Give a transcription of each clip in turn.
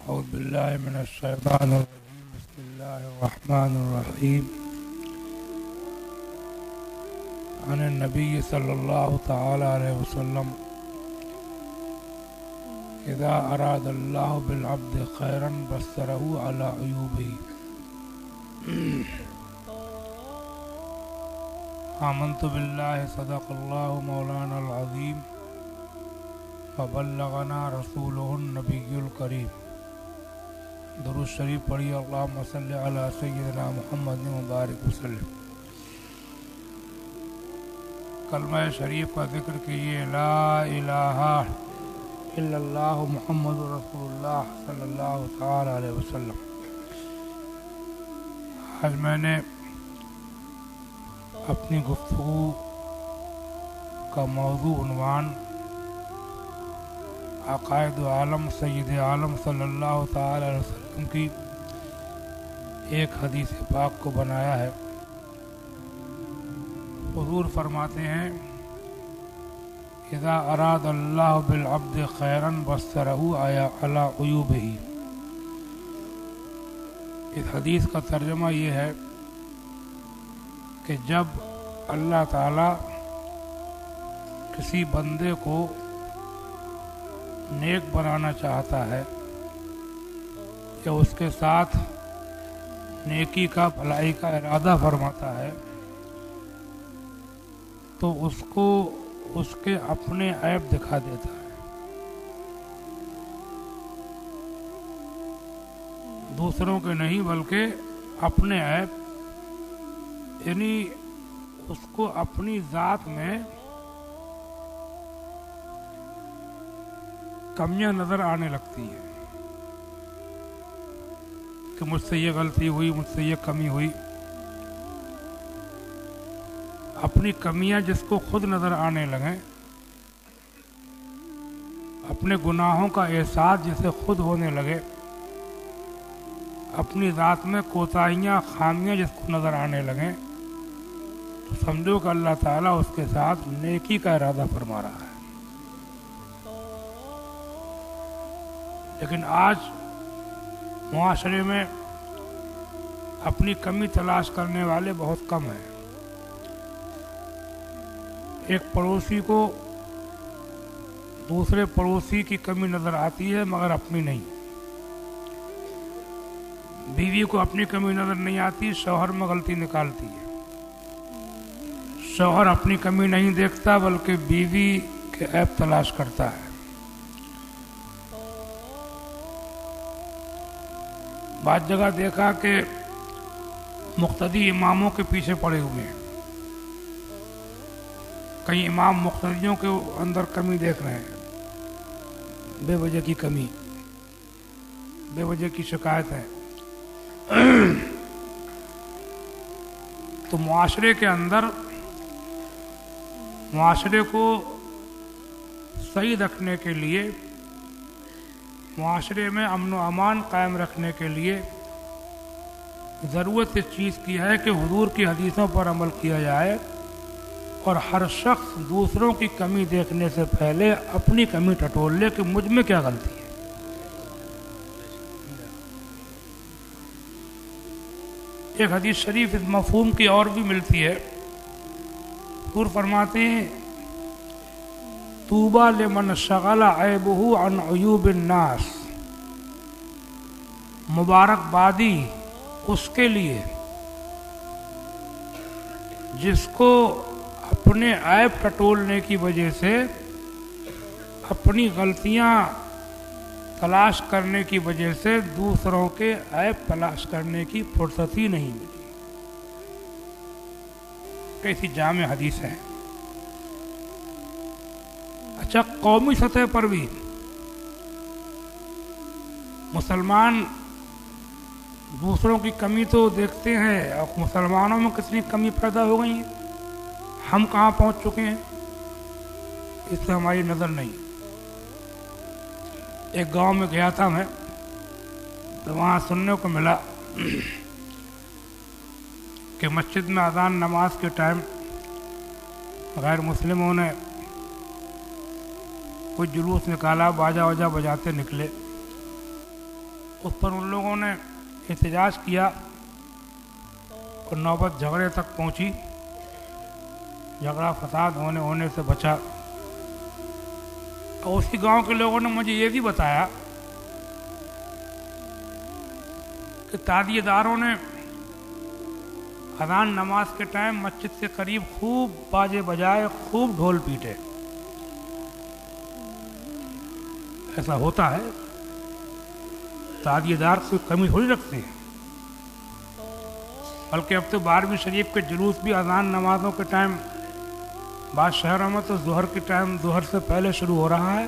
औज़ुबिल्लाहि मिनश्शैतानिर्रजीम बिस्मिल्लाहिर्रहमानिर्रहीम अन नबी सल्लल्लाहु तआला अलैहि वसल्लम इज़ा अरादल्लाहु बिल अब्दि खैरन बस्सरहु अला अयूबिही आमन्तु बिल्लाहि सदक़ल्लाहु मौलाना अज़ीम व बल्लगना रसूलुहुन नबियुल करीम। दुरूद शरीफ पढ़िए। अल्लाहुम्मा सल्लि अला सय्यिदिना मुहम्मद व बारिक वसल्लम। कलमा शरीफ का जिक्र कीजिए। ला इलाहा इल्लल्लाहु मुहम्मदुर रसूलुल्लाह सल्लल्लाहु तआला अलैहि वसल्लम। आज मैंने अपनी गुफ्तगू का मौजू उन्वान अक़ायद आलम सय्यद आलम सल्लल्लाहु तआला अलैहि वसल्लम की एक हदीस पाक को बनाया है। हुज़ूर फरमाते हैं, इज़ा अरादल्लाहु बिल अब्दि खैरन बस्सरहु अला अयूबिही। इस हदीस का तर्जुमा ये है कि जब अल्लाह ताला किसी बंदे को नेक बनाना चाहता है या उसके साथ नेकी का भलाई का इरादा फरमाता है तो उसको उसके अपने ऐब दिखा देता है। दूसरों के नहीं बल्कि अपने ऐब, यानी उसको अपनी जात में कमियां नजर आने लगती हैं कि मुझसे ये गलती हुई, मुझसे ये कमी हुई। अपनी कमियां जिसको खुद नजर आने लगे, अपने गुनाहों का एहसास जिसे खुद होने लगे, अपनी जात में कोताहियां खामियां जिसको नजर आने लगे, तो समझो कि अल्लाह ताला उसके साथ नेकी का इरादा फरमा रहा है। लेकिन आज मुआशरे में अपनी कमी तलाश करने वाले बहुत कम हैं। एक पड़ोसी को दूसरे पड़ोसी की कमी नजर आती है मगर अपनी नहीं। बीवी को अपनी कमी नजर नहीं आती, शौहर में गलती निकालती है। शौहर अपनी कमी नहीं देखता बल्कि बीवी के ऐब तलाश करता है। बाद जगह देखा कि मुक्तदी इमामों के पीछे पड़े हुए हैं। कई इमाम मुक्तदियों के अंदर कमी देख रहे हैं, बेवजह की कमी, बेवजह की शिकायत है। तो मुआशरे के अंदर मुआशरे को सही रखने के लिए, मुआशरे में अमन व अमान कायम रखने के लिए ज़रूरत इस चीज़ की है कि हुजूर की हदीसों पर अमल किया जाए और हर शख्स दूसरों की कमी देखने से पहले अपनी कमी टटोल ले कि मुझ में क्या गलती है। एक हदीस शरीफ इस मफहूम की और भी मिलती है। हुजूर फरमाते हैं, तूबा लिमन शगला ऐबहु अन अयूबिन नास। मुबारकबादी उसके लिए जिसको अपने ऐब टटोलने की वजह से, अपनी गलतियां तलाश करने की वजह से दूसरों के ऐब तलाश करने की फुर्सत ही नहीं मिली। कैसी जामे हदीस है। अच्छा, कौमी सतह पर भी मुसलमान दूसरों की कमी तो देखते हैं और मुसलमानों में कितनी कमी पैदा हो गई है, हम कहाँ पहुँच चुके हैं, इस पर हमारी नज़र नहीं। एक गांव में गया था मैं, तो वहाँ सुनने को मिला कि मस्जिद में अज़ान नमाज के टाइम गैर मुस्लिमों ने कोई जुलूस निकाला, बाजा वाजा बजाते निकले। उस पर उन लोगों ने एहतजाज किया और नौबत झगड़े तक पहुंची। झगड़ा फसाद होने से बचा। और उसी गांव के लोगों ने मुझे ये भी बताया कि तादियेदारों ने अज़ान नमाज के टाइम मस्जिद के करीब खूब बाजे बजाए, खूब ढोल पीटे। ऐसा होता है, तादियेदार कोई कमी थोड़ी रखते हैं। बल्कि अब तो 12वीं शरीफ के जुलूस भी अज़ान नमाजों के टाइम बाद शहरों में तो ज़ोहर के टाइम ज़ोहर से पहले शुरू हो रहा है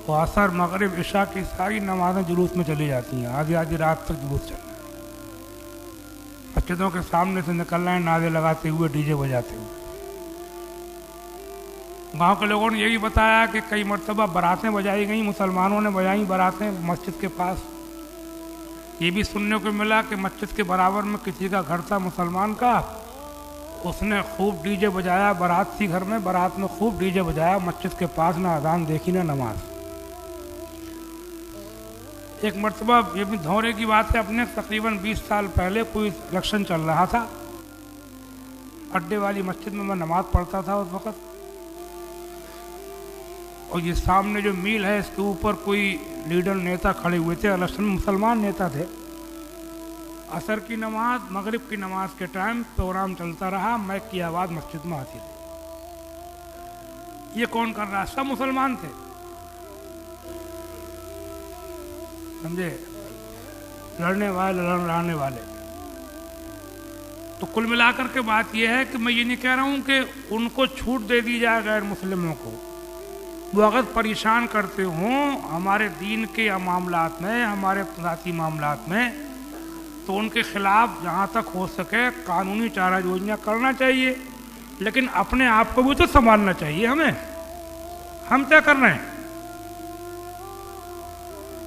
और असर मगरिब इशा की सारी नमाजें जुलूस में चली जाती हैं। आधी आधी रात तक जुलूस चल रहा है। मस्जिदों के सामने से निकल रहे हैं नारे लगाते हुए, डीजे बजाते हुए। गांव के लोगों ने ये भी बताया कि कई मरतबा बारातें बजाई गई, मुसलमानों ने बजाई बारातें मस्जिद के पास। ये भी सुनने को मिला कि मस्जिद के बराबर में किसी का घर था मुसलमान का, उसने खूब डीजे बजाया। बारात थी घर में, बारात में खूब डीजे बजाया मस्जिद के पास, ना अजान देखी ना नमाज। एक मरतबा ये भी धौरे की बात है, अपने तकरीबन 20 साल पहले कोई इलेक्शन चल रहा था। अड्डे वाली मस्जिद में मैं नमाज पढ़ता था उस वक़्त, और ये सामने जो मील है इसके ऊपर कोई लीडर नेता खड़े हुए थे। इलेक्शन में मुसलमान नेता थे। असर की नमाज मगरिब की नमाज के टाइम प्रोग्राम चलता रहा, माइक की आवाज़ मस्जिद में आती थी। ये कौन कर रहा? सब मुसलमान थे, समझे, लड़ने वाले। तो कुल मिलाकर के बात यह है कि मैं ये नहीं कह रहा हूं कि उनको छूट दे दी जाए गैर मुस्लिमों को। वो अगर परेशान करते हों हमारे दीन के मामलात में, हमारे ज़ाती मामलात में, तो उनके खिलाफ जहाँ तक हो सके कानूनी चारा योजना करना चाहिए। लेकिन अपने आप को भी तो संभालना चाहिए हमें। हम क्या कर रहे हैं?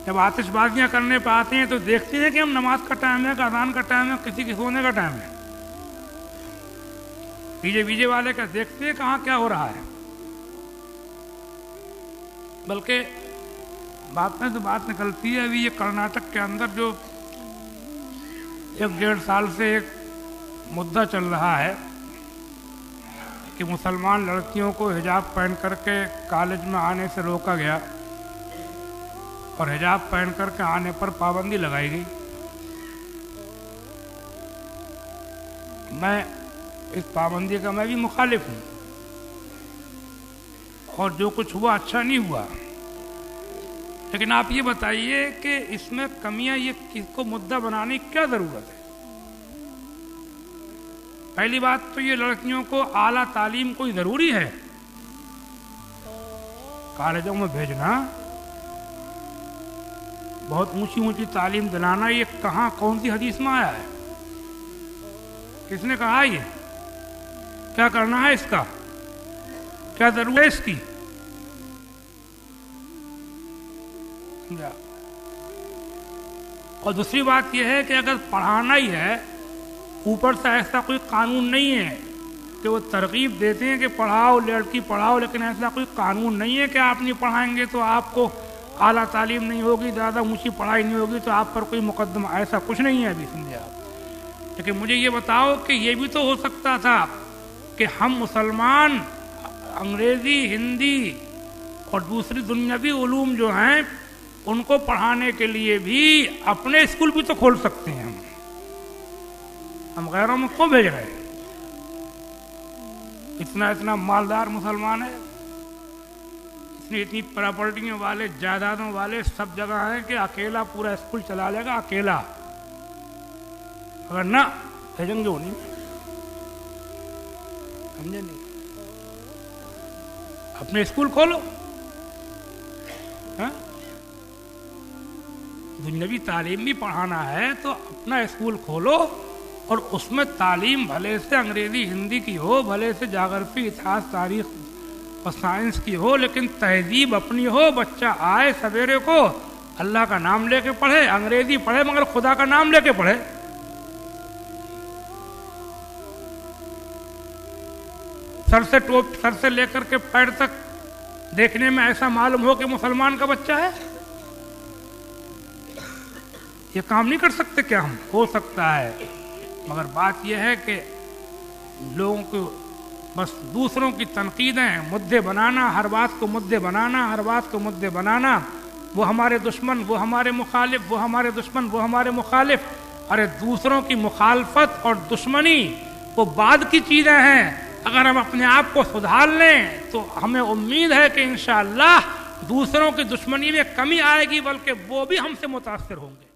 जब आतिशबाजियाँ करने पर आते हैं तो देखते हैं कि हम नमाज का टाइम है, अज़ान का टाइम है, किसी के सोने का टाइम है। डीजे वाले का देखते हैं कहाँ क्या हो रहा है। बल्कि बात में तो बात निकलती है, अभी ये कर्नाटक के अंदर जो 1-1.5 साल से एक मुद्दा चल रहा है कि मुसलमान लड़कियों को हिजाब पहन करके कॉलेज में आने से रोका गया और हिजाब पहन करके आने पर पाबंदी लगाई गई। मैं इस पाबंदी का मैं भी मुखालिफ हूँ, और जो कुछ हुआ अच्छा नहीं हुआ। लेकिन आप ये बताइए कि इसमें कमियां ये किसको मुद्दा बनाने की क्या जरूरत है? पहली बात तो ये लड़कियों को आला तालीम कोई जरूरी है कॉलेजों में भेजना, बहुत ऊंची तालीम दिलाना, ये कहाँ कौन सी हदीस में आया है? किसने कहा? ये क्या करना है इसका? क्या जरूरत है इसकी? समझा? और दूसरी बात यह है कि अगर पढ़ाना ही है, ऊपर से ऐसा कोई कानून नहीं है कि वो तरगीब देते हैं कि पढ़ाओ लड़की पढ़ाओ, लेकिन ऐसा कोई कानून नहीं है कि आप नहीं पढ़ाएंगे तो आपको आला तालीम नहीं होगी, ज़्यादा ऊंची पढ़ाई नहीं होगी तो आप पर कोई मुकदमा, ऐसा कुछ नहीं है अभी, समझे आप। लेकिन मुझे ये बताओ कि ये भी तो हो सकता था कि हम मुसलमान अंग्रेज़ी, हिंदी और दूसरी दुनियावी उलूम जो हैं उनको पढ़ाने के लिए भी अपने स्कूल भी तो खोल सकते हैं। हम गैरों में क्यों भेज रहे हैं? इतना मालदार मुसलमान है, इतनी प्रॉपर्टियों वाले, जायदादों वाले सब जगह हैं कि अकेला पूरा स्कूल चला लेगा, अकेला। अगर ना भेजेंगे वो नहीं, समझे नहीं? अपने स्कूल खोलो, हाँ? दुनियावी तालीम भी पढ़ाना है तो अपना स्कूल खोलो और उसमें तालीम भले से अंग्रेजी हिंदी की हो, भले से जाग्रफी, इतिहास, तारीख और साइंस की हो, लेकिन तहजीब अपनी हो। बच्चा आए सवेरे को अल्लाह का नाम लेके पढ़े, अंग्रेजी पढ़े मगर खुदा का नाम लेके पढ़े। सर से लेकर के पैर तक देखने में ऐसा मालूम हो कि मुसलमान का बच्चा है। ये काम नहीं कर सकते क्या हम? हो सकता है, मगर बात यह है कि लोगों को बस दूसरों की तनकीदें मुद्दे बनाना, हर बात को मुद्दे बनाना, हर बात को मुद्दे बनाना, वो हमारे दुश्मन, वो हमारे मुखालिफ, वो हमारे दुश्मन, वो हमारे मुखालिफ। अरे दूसरों की मुखालफत और दुश्मनी वो बाद की चीज़ें हैं। अगर हम अपने आप को सुधार लें तो हमें उम्मीद है कि इंशाअल्लाह दूसरों की दुश्मनी में कमी आएगी, बल्कि वो भी हमसे मुतासिर होंगे।